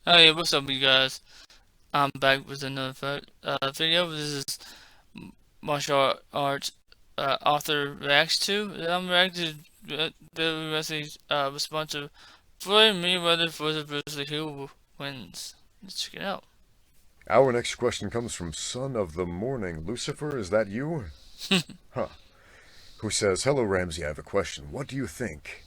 Hey, what's up, you guys? I'm back with another video. This is martial arts author reacts to. I'm reacting to Bill Russell's response to Floyd Mayweather versus Bruce Lee. Who wins? Let's check it out. Our next question comes from Son of the Morning. Lucifer, is that you? Huh. Who says, "Hello, Ramsey, I have a question. What do you think?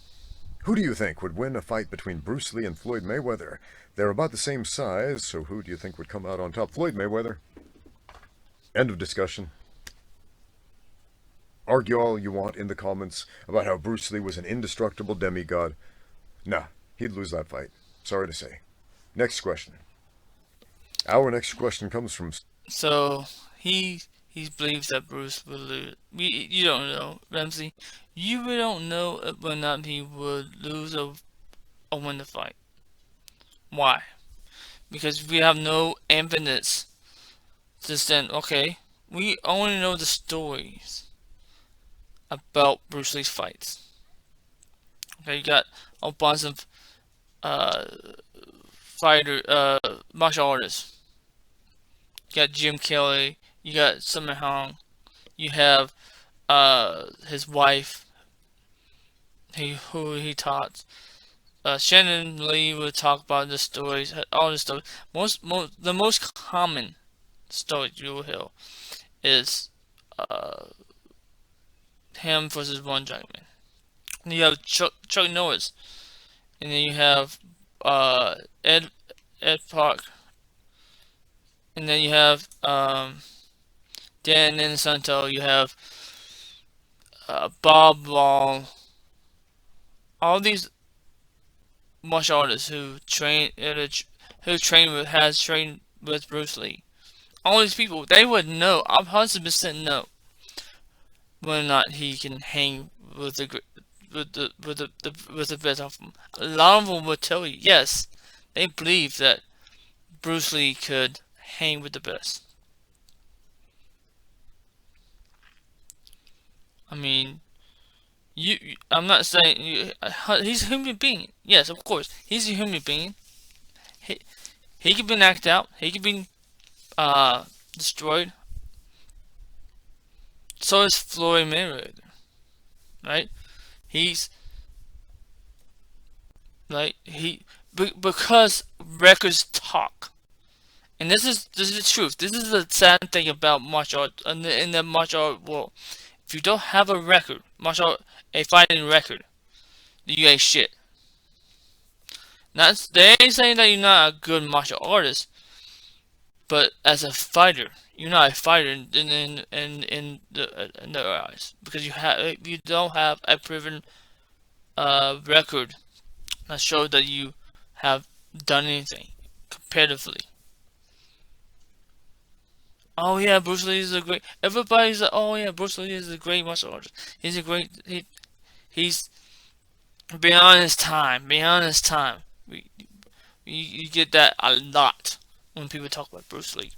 Who do you think would win a fight between Bruce Lee and Floyd Mayweather? They're about the same size, so who do you think would come out on top? Floyd Mayweather. End of discussion. Argue all you want in the comments about how Bruce Lee was an indestructible demigod. Nah, he'd lose that fight. Sorry to say. Next question. Our next question comes from So he believes that Bruce will lose. You don't know, Ramsey. You really don't know whether or not he would lose or win the fight. Why? Because we have no evidence. Just then, okay, we only know the stories about Bruce Lee's fights. Okay, you got a bunch of uh, martial artists. You got Jim Kelly, you got Summer Hong, you have his wife, who he taught. Shannon Lee would talk about the stories, all the stories. The most common story you will hear is uh, him versus one Dragon Man. And you have Chuck Norris, and then you have uh, Ed Ed Park, and then you have Dan Inosanto. You have Bob Long. All these martial artists who has trained with Bruce Lee. All these people, they would know. I'm 100% know whether or not he can hang with the best of them. A lot of them would tell you yes, they believe that Bruce Lee could hang with the best. I mean, I'm not saying he's a human being. Yes, of course, he's a human being. He he could be knocked out. He could be destroyed. So is Floyd Mayweather, right? He's like because records talk. And this is the truth. This is the sad thing about martial art in the martial art world. If you don't have a record, a fighting record, you ain't shit. Not they ain't saying that you're not a good martial artist, but as a fighter, you're not a fighter in their eyes because you don't have a proven record that shows that you have done anything competitively. Oh yeah, Bruce Lee is a great. Everybody's like, oh yeah, Bruce Lee is a great martial artist. He's a great. He's beyond his time. Beyond his time. You get that a lot when people talk about Bruce Lee.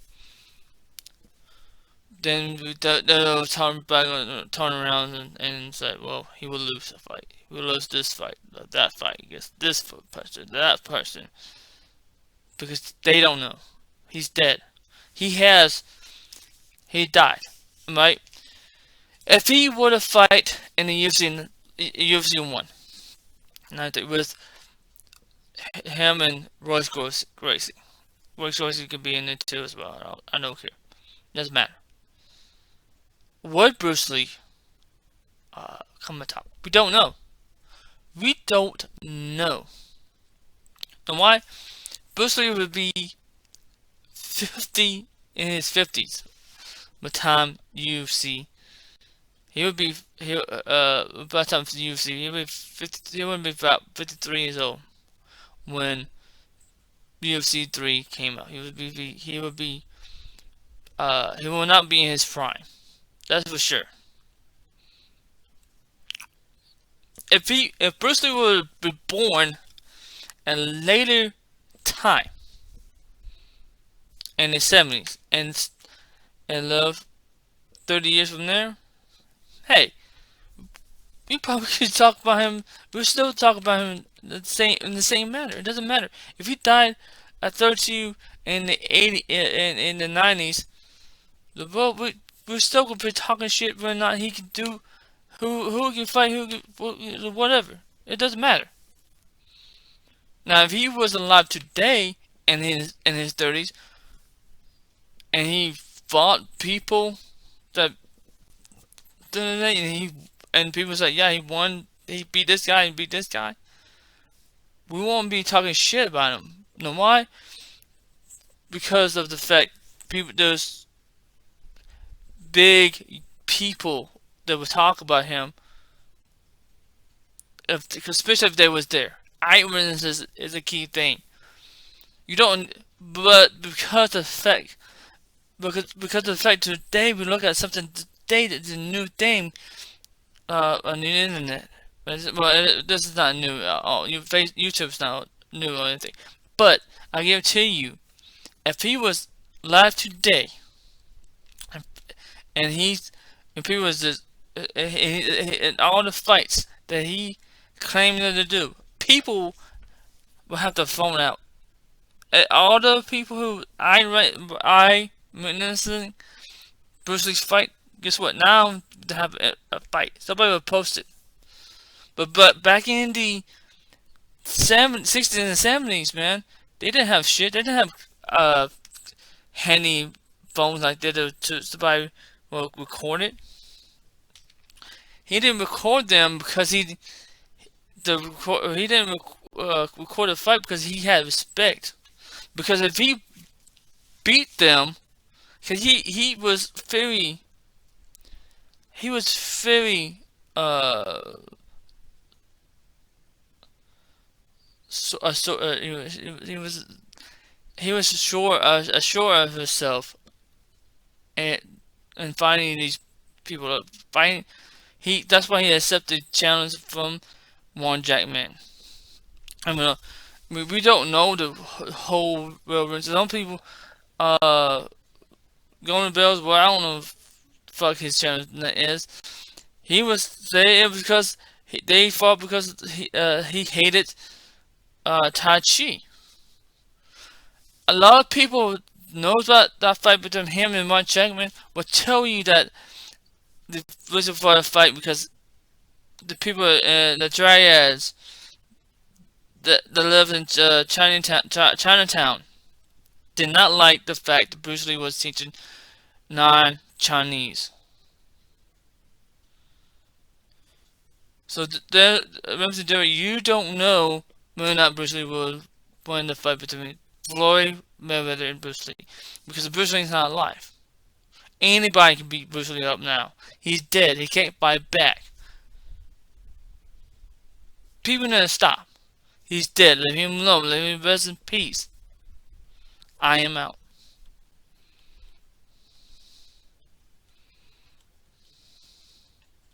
Then they'll turn around and say, well, he will lose the fight. He will lose this fight, that fight against this person, that person, because they don't know. He's dead. He has. He died, right? If he were to fight in the UFC one, with him and Royce Gracie. Royce Gracie could be in it too as well. I don't care. Doesn't matter. Would Bruce Lee come atop? We don't know. We don't know. And why? Bruce Lee would be 50 in his 50s by the time UFC. He would be by the time UFC. He would be 50. He would be about 53 years old when UFC 3 came out. He will not be in his prime. That's for sure. If Bruce Lee would be born at a later time in the 70s and live 30 years from there, hey, we probably could talk about him. We still talk about him in the same manner. It doesn't matter if he died I told you in the 80 in the 90s, the world we're still gonna be talking shit whether or not he can do who can fight who can, whatever. It doesn't matter. Now if he was alive today in his 30s and he fought people that and people say yeah he won, he beat this guy and beat this guy, we won't be talking shit about him. You know why? Because of the fact there's big people that would talk about him, especially if they was there. Eyewitnesses is a key thing. You don't, but because of the fact, because of the fact today we look at something today that's a new thing on the internet. Well, this is not new. YouTube's not new or anything. But I guarantee you, if he was live today, and if he was just in all the fights that he claimed to do, people will have to phone out. All the people who I witnessing Bruce Lee's fight, guess what? Now they have a fight. Somebody will post it. But back in the 60s and 70s, man, they didn't have shit. They didn't have handy phones like that to somebody will record it. He didn't record them because he didn't record the fight because he had respect. Because if he beat them, because he was very he was sure of himself and finding these people fighting. That's why he accepted challenge from Warren Jackman. I mean, we don't know the whole real. Some people going to bells. Well, I don't know if fuck his channel is. He was saying it was because they fought because he hated Tai Chi. A lot of people knows about that fight between him and Mark Jackman will tell you that the reason for the fight because the people the dryads that lived in Chinatown did not like the fact that Bruce Lee was teaching non-Chinese. So Ramsey Dewey, you don't know whether or not Bruce Lee will win the fight between Floyd Mayweather and Bruce Lee, because Bruce Lee's not alive. Anybody can beat Bruce Lee up now. He's dead. He can't fight back. People need to stop. He's dead. Leave him alone. Let him rest in peace. I am out.